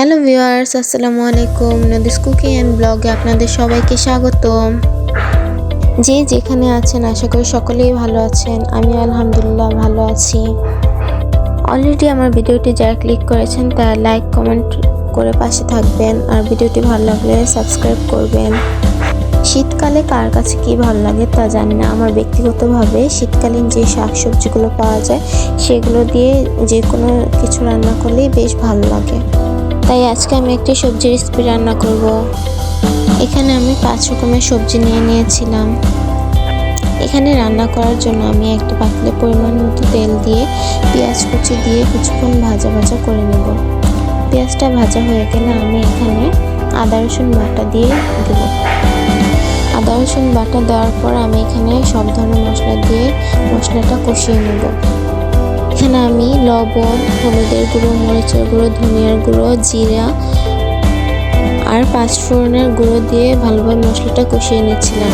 Hello viewers, আসসালামু আলাইকুম। নদীস cooking and ব্লগে আপনাদের সবাইকে স্বাগতম। যে যেখানে আছেন আশা করি সকলেই ভালো আছেন। আমি আলহামদুলিল্লাহ ভালো আছি। অলরেডি আমার ভিডিওটি যারা ক্লিক করেছেন তারা লাইক কমেন্ট করে পাশে থাকবেন, আর ভিডিওটি ভালো লাগলে সাবস্ক্রাইব করবেন। শীতকালে কার কাছে কি ভালো লাগে তা জানি না, আমার ব্যক্তিগতভাবে শীতকালীন যে শাকসবজিগুলো পাওয়া যায় সেগুলো দিয়ে যে কোনো কিছু রান্না করলেই বেশ ভালো লাগে। তাই আজকে আমি একটি সবজি রেসিপি রান্না করব। এখানে আমি 5 রকমের সবজি নিয়ে নিয়েছিলাম। এখানে রান্না করার জন্য আমি একটা পাতিলে পরিমাণ মতো তেল দিয়ে পেঁয়াজ কুচি দিয়ে কিছুক্ষণ ভাজা করে নেব। পেঁয়াজটা ভাজা হয়ে গেলে আমি এখানে আদা রসুন বাটা দিয়ে দেব। আদা রসুন বাটা দেওয়ার পর আমি এখানে সব ধরনের মশলা দিয়ে মশলাটা কষিয়ে নেব। এখানে আমি লবণ, হলুদের গুঁড়ো, মরিচের গুঁড়ো, ধনিয়ার গুঁড়ো, জিরা আর 5 ফোড়নের গুঁড়ো দিয়ে ভালোভাবে মশলাটা কষিয়ে নিচ্ছিলাম।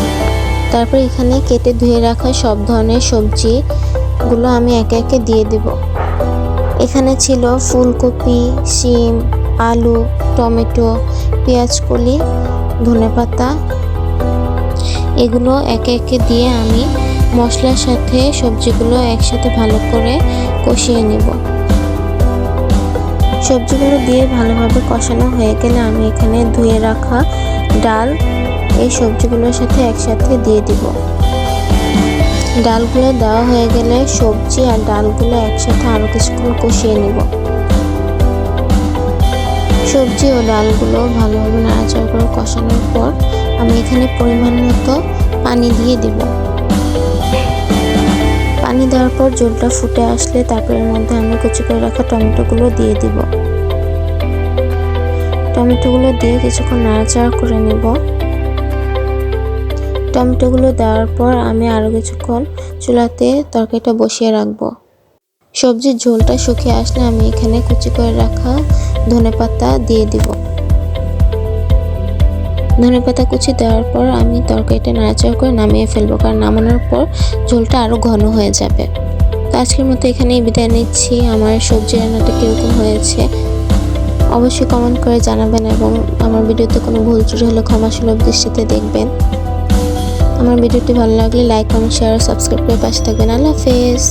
তারপর এখানে কেটে ধুয়ে রাখা সব ধরনের সবজিগুলো আমি একে একে দিয়ে দেব। এখানে ছিল ফুলকপি, শিম, আলু, টমেটো, পেঁয়াজকলি, ধনেপাতা। এগুলো একে একে দিয়ে আমি মশলার সাথে সবজিগুলো একসাথে ভালো করে কষিয়ে নেব। সবজিগুলো দিয়ে ভালোভাবে কষানো হয়ে গেলে আমি এখানে ধুয়ে রাখা ডাল এই সবজিগুলোর সাথে একসাথে দিয়ে দিব। ডালগুলো দেওয়া হয়ে গেলে সবজি আর ডালগুলো একসাথে আরও কিছুক্ষণ কষিয়ে নেব। সবজি ও ডালগুলো ভালোভাবে নাড়াচাড়া করে কষানোর পর আমি এখানে পরিমাণ মতো পানি দিয়ে দেব। পানি দেওয়ার পর ঝোলটা ফুটে আসলে তারপর এর মধ্যে আমি কুচি করে রাখা টমেটোগুলো দিয়ে দিব। টমেটোগুলো দিয়ে কিছুক্ষণ নাড়াচাড়া করে নেব। টমেটোগুলো দেওয়ার পর আমি আরও কিছুক্ষণ চুলাতে তরকারিটা বসিয়ে রাখবো। সবজির ঝোলটা শুকিয়ে আসলে আমি এখানে কুচি করে রাখা ধনেপাতা দিয়ে দিব। ধনেপাতা কুচি দেওয়ার পর আমি তরকারিটা নাড়াচাড়া করে নামিয়ে ফেলবো, কারণ নামানোর পর ঝোলটা আরও ঘন হয়ে যাবে। তো আজকের মতো এখানেই বিদায় নিচ্ছি। আমার সবজি রান্নাটা কীরকম হয়েছে অবশ্যই কমেন্ট করে জানাবেন, এবং আমার ভিডিওতে কোনো ভুল ত্রুটি হলে ক্ষমাসুলভ দৃষ্টিতে দেখবেন। আমার ভিডিওটি ভালো লাগলে লাইক কমেন্ট শেয়ার ও সাবস্ক্রাইব করে পাশে থাকবেন। আল্লাহ হাফেজ।